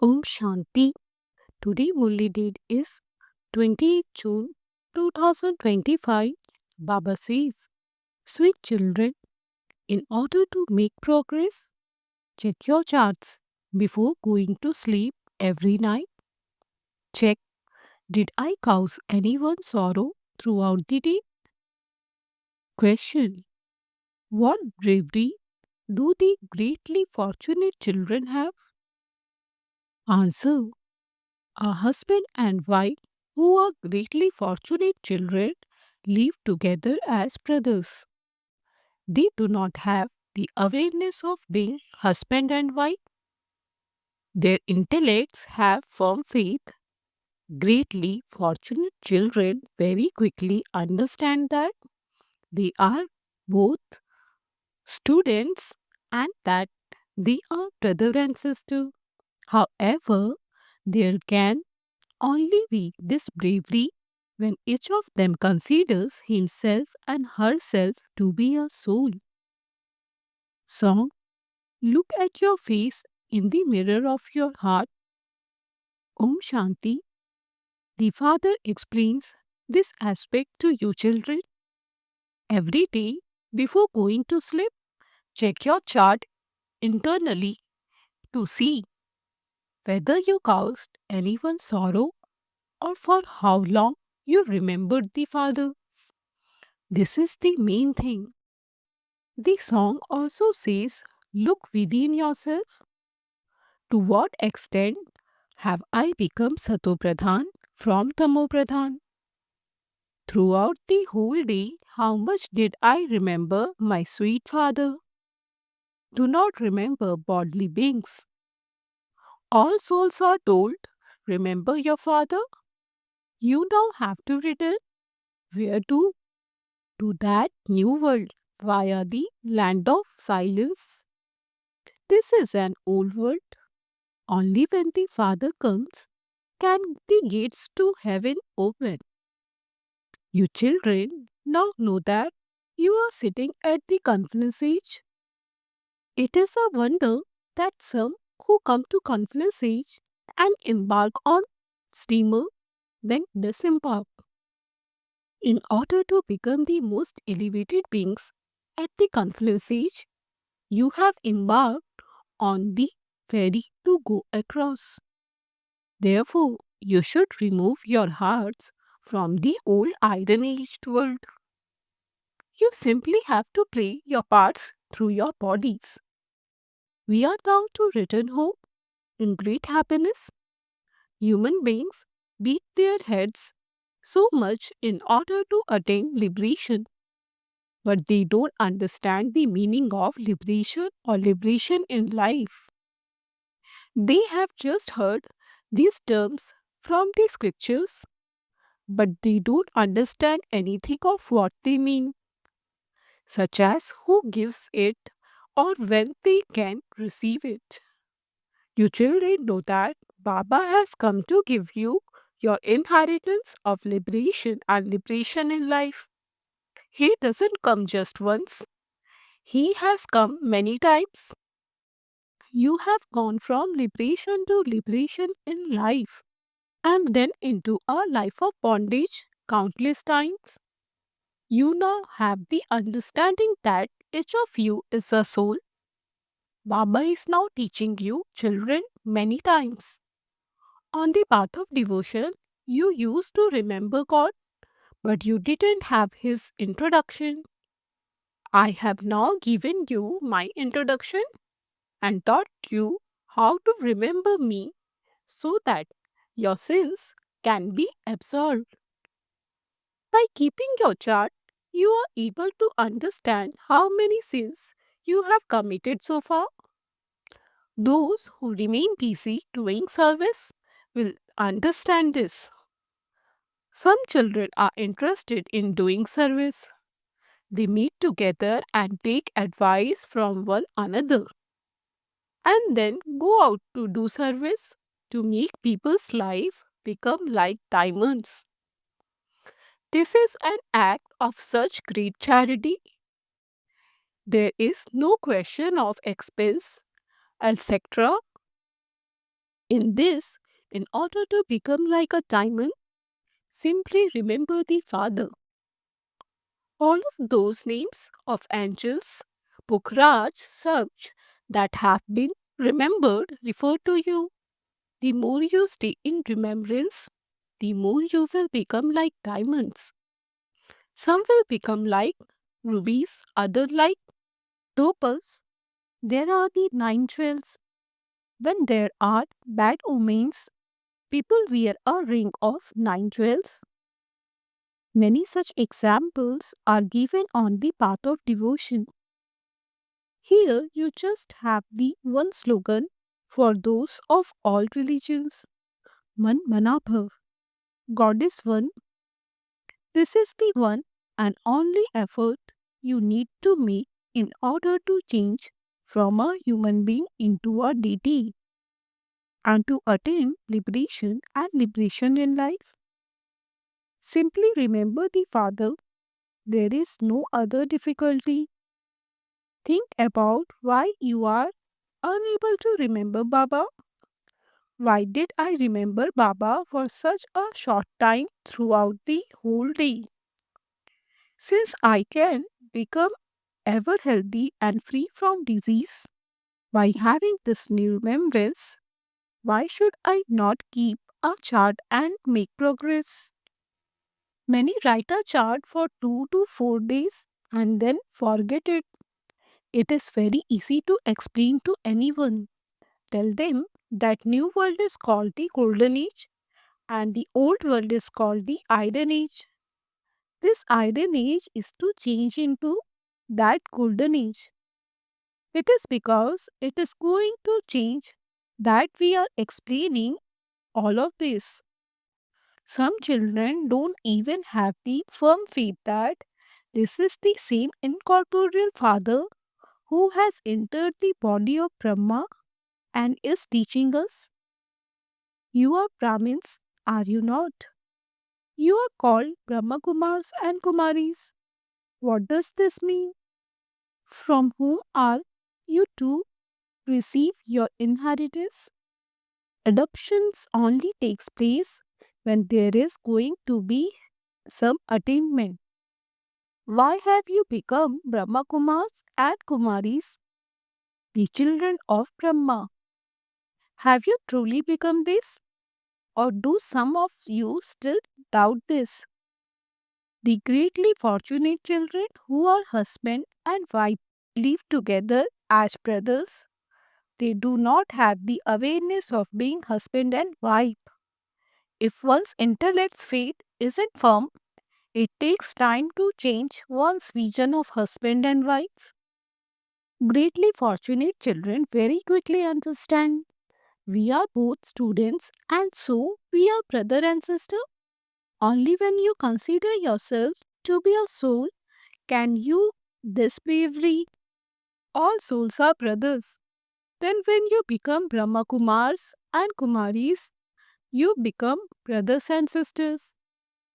Om Shanti. Today Murli date is 28 June 2025. Baba says, sweet children, in order to make progress, check your charts before going to sleep every night. Check, did I cause anyone sorrow throughout the day? Question, what bravery do the greatly fortunate children have? Answer, a husband and wife who are greatly fortunate children live together as brothers. They do not have the awareness of being husband and wife. Their intellects have firm faith. Greatly fortunate children very quickly understand that they are both students and that they are brother and sister. However, there can only be this bravery when each of them considers himself and herself to be a soul. Song, look at your face in the mirror of your heart. Om Shanti. The Father explains this aspect to you children. Every day before going to sleep, check your chart internally to see whether you caused anyone sorrow or for how long you remembered the Father. This is the main thing. The song also says, look within yourself. To what extent have I become Satopradhan from Tamopradhan? Throughout the whole day, how much did I remember my sweet father? Do not remember bodily beings. All souls are told, remember your father. You now have to return. Where to? To that new world via the land of silence. This is an old world. Only when the Father comes can the gates to heaven open. You children now know that you are sitting at the confluence age. It is a wonder that some who come to confluence age and embark on steamer then disembark. In order to become the most elevated beings at the confluence age, you have embarked on the ferry to go across. Therefore, you should remove your hearts from the old iron aged world. You simply have to play your parts through your bodies. We are now to return home in great happiness. Human beings beat their heads so much in order to attain liberation, but they don't understand the meaning of liberation or liberation in life. They have just heard these terms from the scriptures, but they don't understand anything of what they mean, such as who gives it or when they can receive it. You children know that Baba has come to give you your inheritance of liberation and liberation in life. He doesn't come just once, he has come many times. You have gone from liberation to liberation in life and then into a life of bondage countless times. You now have the understanding that each of you is a soul. Baba is now teaching you, children, many times. On the path of devotion, you used to remember God, but you didn't have His introduction. I have now given you my introduction and taught you how to remember me so that your sins can be absolved. By keeping your chart, you are able to understand how many sins you have committed so far. Those who remain busy doing service will understand this. Some children are interested in doing service. They meet together and take advice from one another and then go out to do service to make people's life become like diamonds. This is an act of such great charity. There is no question of expense, etc. In this, in order to become like a diamond, simply remember the Father. All of those names of angels, Pukhraj, such that have been remembered refer to you. The more you stay in remembrance, the more you will become like diamonds. Some will become like rubies, other like opals. There are the nine jewels. When there are bad omens, people wear a ring of nine jewels. Many such examples are given on the path of devotion. Here you just have the one slogan for those of all religions. Man Manabhav. God is one. This is the one and only effort you need to make in order to change from a human being into a deity and to attain liberation in life. Simply remember the Father. There is no other difficulty. Think about why you are unable to remember Baba. Why did I remember Baba for such a short time throughout the whole day? Since I can become ever healthy and free from disease by having this new remembrance, why should I not keep a chart and make progress? Many write a chart for 2 to 4 days and then forget it. It is very easy to explain to anyone. Tell them that new world is called the golden age and the old world is called the iron age. This iron age is to change into that golden age. It is because it is going to change that we are explaining all of this. Some children don't even have the firm faith that this is the same incorporeal Father who has entered the body of Brahma and is teaching us. You are Brahmins, are you not? You are called Brahma Kumars and Kumaris. What does this mean? From whom are you to receive your inheritance? Adoptions only takes place when there is going to be some attainment. Why have you become Brahma Kumars and Kumaris, the children of Brahma? Have you truly become this? Or do some of you still doubt this? The greatly fortunate children who are husband and wife live together as brothers. They do not have the awareness of being husband and wife. If one's intellect's faith isn't firm, it takes time to change one's vision of husband and wife. Greatly fortunate children very quickly understand we are both students and so we are brother and sister. Only when you consider yourself to be a soul can you this bravery. All souls are brothers. Then when you become Brahma Kumars and Kumaris, you become brothers and sisters.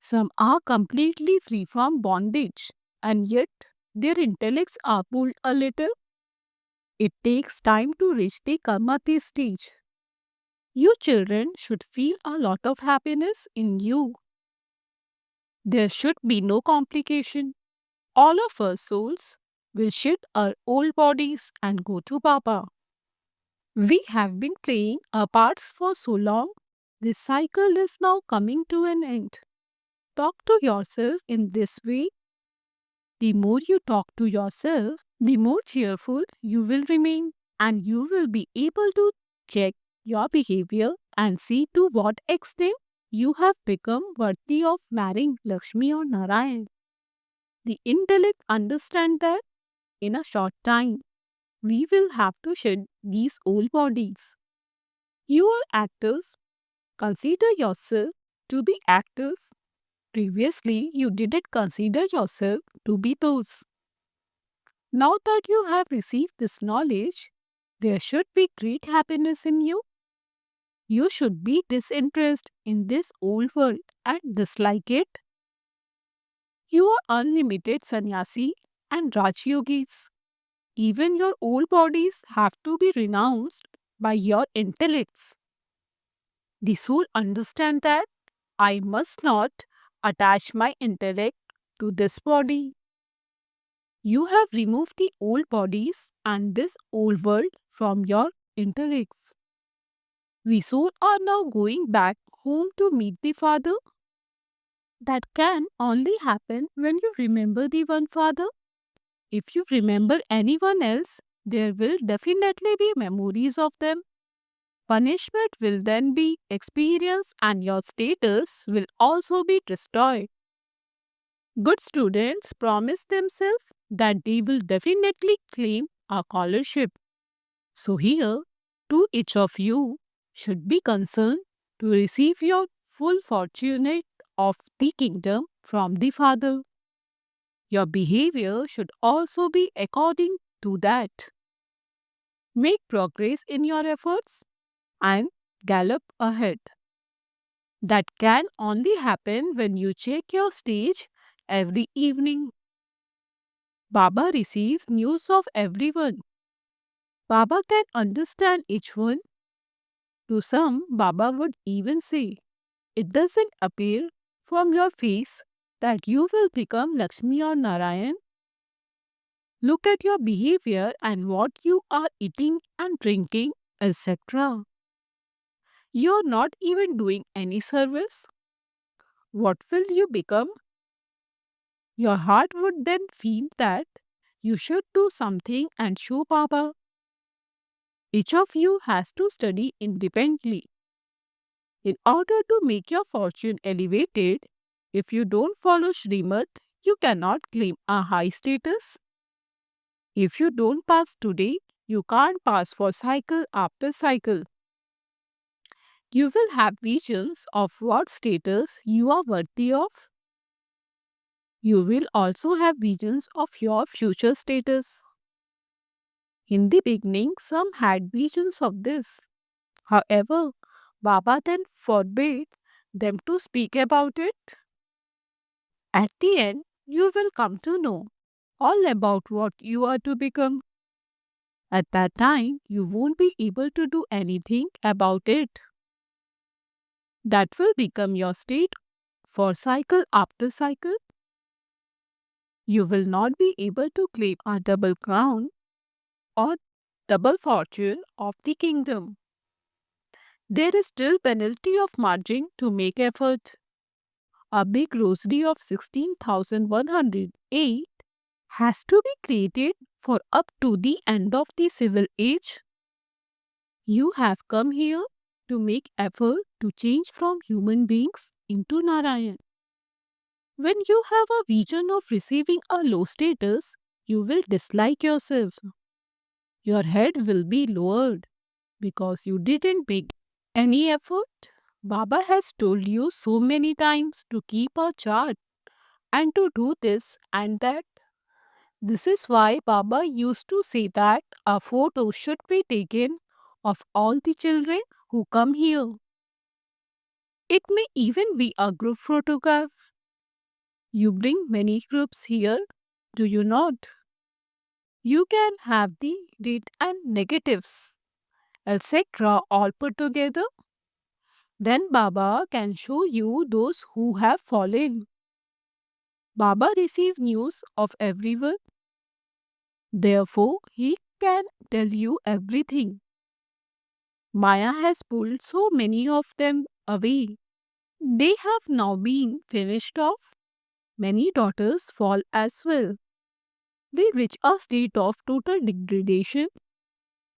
Some are completely free from bondage and yet their intellects are pulled a little. It takes time to reach the Karmati stage. You children should feel a lot of happiness in you. There should be no complication. All of our souls will shed our old bodies and go to Baba. We have been playing our parts for so long. This cycle is now coming to an end. Talk to yourself in this way. The more you talk to yourself, the more cheerful you will remain, and you will be able to check your behavior and see to what extent you have become worthy of marrying Lakshmi or Narayan. The intellect understand that in a short time we will have to shed these old bodies. You are actors. Consider yourself to be actors. Previously, you didn't consider yourself to be those. Now that you have received this knowledge, there should be great happiness in you. You should be disinterested in this old world and dislike it. You are unlimited sannyasi and Rajyogis. Even your old bodies have to be renounced by your intellects. The soul understands that I must not attach my intellect to this body. You have removed the old bodies and this old world from your intellects. We soul are now going back home to meet the Father. That can only happen when you remember the one Father. If you remember anyone else, there will definitely be memories of them. Punishment will then be experienced and your status will also be destroyed. Good students promise themselves that they will definitely claim a scholarship. So, here, to each of you should be concerned to receive your full fortune of the kingdom from the Father. Your behavior should also be according to that. Make progress in your efforts and gallop ahead. That can only happen when you check your stage every evening. Baba receives news of everyone. Baba can understand each one. To some, Baba would even say, it doesn't appear from your face that you will become Lakshmi or Narayan. Look at your behavior and what you are eating and drinking, etc. You're not even doing any service. What will you become? Your heart would then feel that you should do something and show Baba. Each of you has to study independently. In order to make your fortune elevated, if you don't follow Srimad, you cannot claim a high status. If you don't pass today, you can't pass for cycle after cycle. You will have visions of what status you are worthy of. You will also have visions of your future status. In the beginning, some had visions of this. However, Baba then forbade them to speak about it. At the end, you will come to know all about what you are to become. At that time, you won't be able to do anything about it. That will become your state for cycle after cycle. You will not be able to claim a double crown or double fortune of the kingdom. There is still penalty of margin to make effort. A big rosary of 16,108 has to be created for up to the end of the civil age. You have come here to make effort to change from human beings into Narayan. When you have a vision of receiving a low status, you will dislike yourselves. Your head will be lowered because you didn't make any effort. Baba has told you so many times to keep a chart and to do this and that. This is why Baba used to say that a photo should be taken of all the children who come here. It may even be a group photograph. You bring many groups here, do you not? You can have the date and negatives, etc. all put together. Then Baba can show you those who have fallen. Baba receives news of everyone. Therefore, he can tell you everything. Maya has pulled so many of them away. They have now been finished off. Many daughters fall as well. They reach a state of total degradation.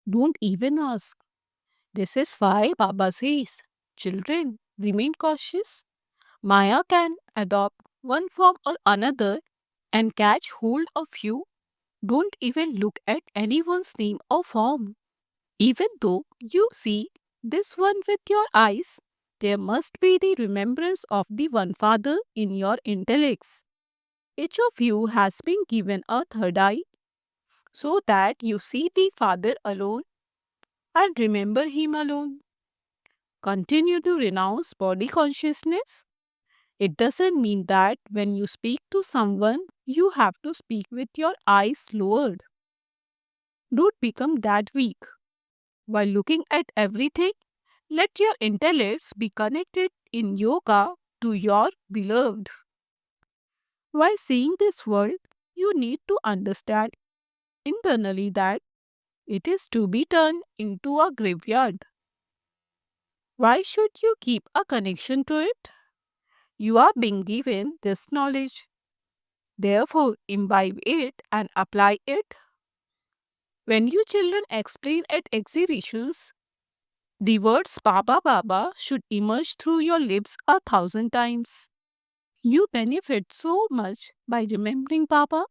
Don't even ask. This is why Baba says, children, remain cautious. Maya can adopt one form or another and catch hold of you. Don't even look at anyone's name or form. Even though you see this one with your eyes, there must be the remembrance of the one Father in your intellects. Each of you has been given a third eye so that you see the Father alone and remember Him alone. Continue to renounce body consciousness. It doesn't mean that when you speak to someone, you have to speak with your eyes lowered. Don't become that weak. While looking at everything, Let your intellects be connected in yoga to your beloved. While seeing this world, you need to understand internally that it is to be turned into a graveyard. Why should you keep a connection to it? You are being given this knowledge. Therefore, imbibe it and apply it. When you children explain at exhibitions, the words Baba Baba should emerge through your lips 1,000 times. You benefit so much by remembering Baba.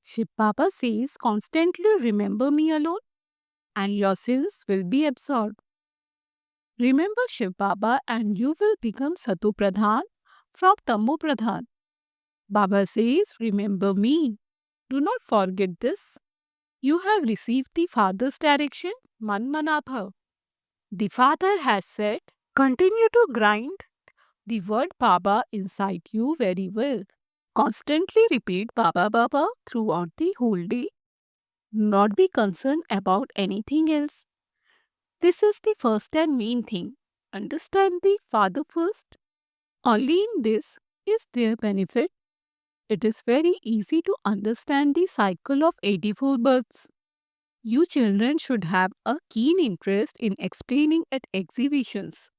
Shiv Baba says constantly remember me alone and your sins will be absorbed. Remember Shiv Baba and you will become Satu Pradhan from Tamu Pradhan. Baba says, remember me. Do not forget this. You have received the Father's direction, Manmanabha. The Father has said, continue to grind the word Baba inside you very well. Constantly repeat Baba Baba throughout the whole day. Not be concerned about anything else. This is the first and main thing. Understand the Father first. Only in this is there benefit. It is very easy to understand the cycle of 84 births. You children should have a keen interest in explaining at exhibitions.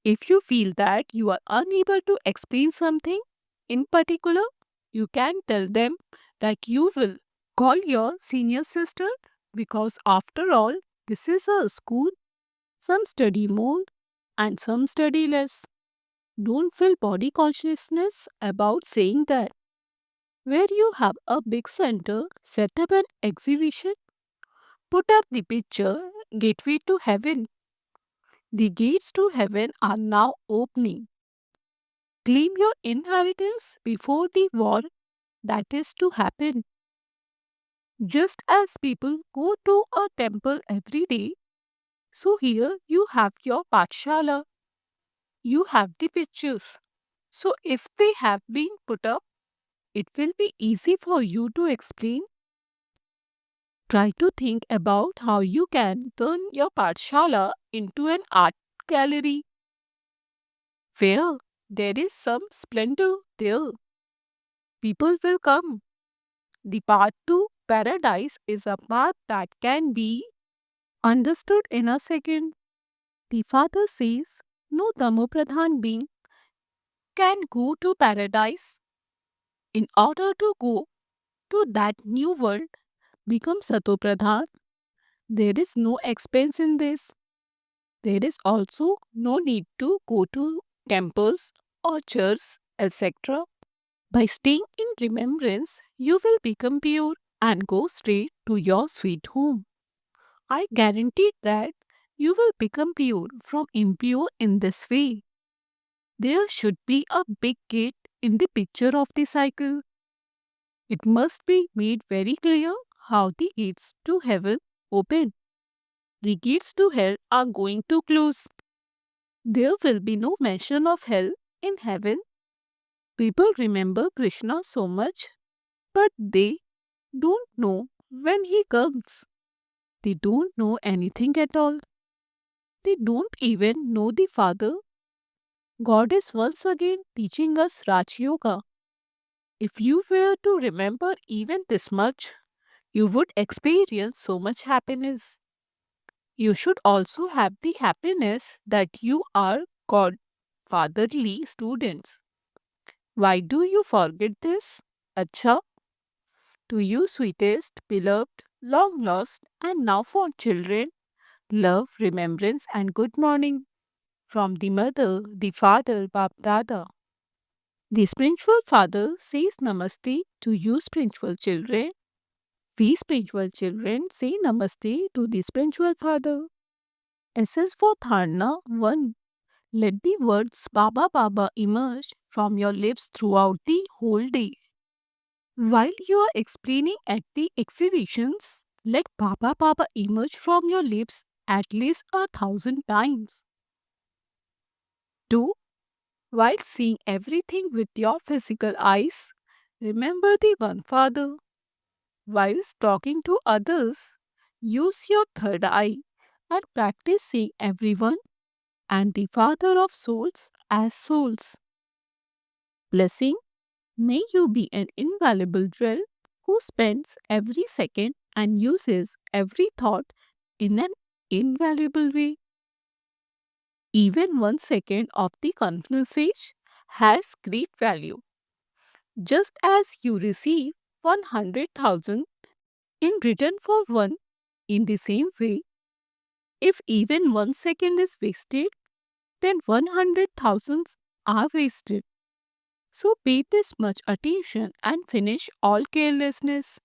If you feel that you are unable to explain something in particular, you can tell them that you will call your senior sister because after all, this is a school. Some study more and some study less. Don't feel body consciousness about saying that. Where you have a big center, set up an exhibition, put up the picture Gateway to Heaven. The gates to heaven are now opening. Claim your inheritance before the war that is to happen. Just as people go to a temple every day, so here you have your patshala, you have the pictures. So if they have been put up, it will be easy for you to explain. Try to think about how you can turn your patshala into an art gallery where there is some splendor there. People will come. The path to paradise is a path that can be understood in a second. The Father says, no Tamopradhan being can go to paradise. In order to go to that new world, become Satopradhan, there is no expense in this. There is also no need to go to temples or churches, etc. By staying in remembrance, you will become pure and go straight to your sweet home. I guarantee that you will become pure from impure in this way. There should be a big gate in the picture of the cycle. It must be made very clear how the gates to heaven open. The gates to hell are going to close. There will be no mention of hell in heaven. People remember Krishna so much, but they don't know when he comes. They don't know anything at all. They don't even know the Father. God is once again teaching us Raj Yoga. If you were to remember even this much, you would experience so much happiness. You should also have the happiness that you are God fatherly students. Why do you forget this? Acha, to you sweetest, beloved, long lost, and now found children, love, remembrance, and good morning from the mother, the father, Bap Dada. The spiritual father says namaste to you spiritual children. We spiritual children say namaste to the spiritual father. S is for Dharna 1. Let the words Baba Baba emerge from your lips throughout the whole day. While you are explaining at the exhibitions, let Baba Baba emerge from your lips at least 1,000 times. 2. While seeing everything with your physical eyes, remember the one Father. Whilst talking to others, use your third eye and practice seeing everyone and the Father of souls as souls. Blessing, may you be an invaluable jewel who spends every second and uses every thought in an invaluable way. Even 1 second of the conversation has great value. Just as you receive 100,000 in return for one, in the same way, if even 1 second is wasted, then 100,000 are wasted. So pay this much attention and finish all carelessness.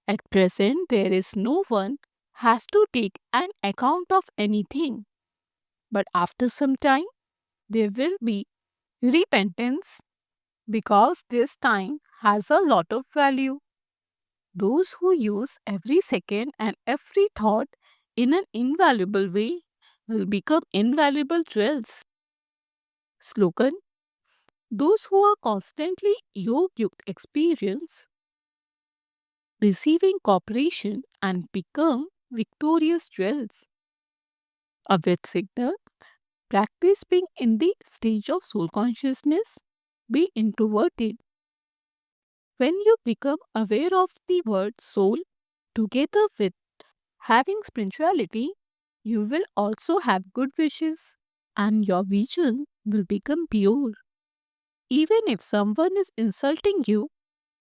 At present, there is no one has to take an account of anything. But after some time, there will be repentance because this time has a lot of value. Those who use every second and every thought in an invaluable way will become invaluable jewels. Slogan: those who are constantly yog-yukta experience receiving cooperation and become victorious jewels. A wet signal: practice being in the stage of soul consciousness, be introverted. When you become aware of the word soul together with having spirituality, you will also have good wishes and your vision will become pure. Even if someone is insulting you,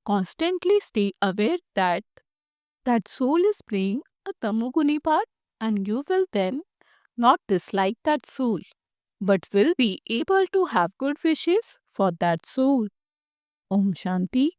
constantly stay aware that that soul is playing a tamoguni part and you will then not dislike that soul but will be able to have good wishes for that soul. Om Shanti.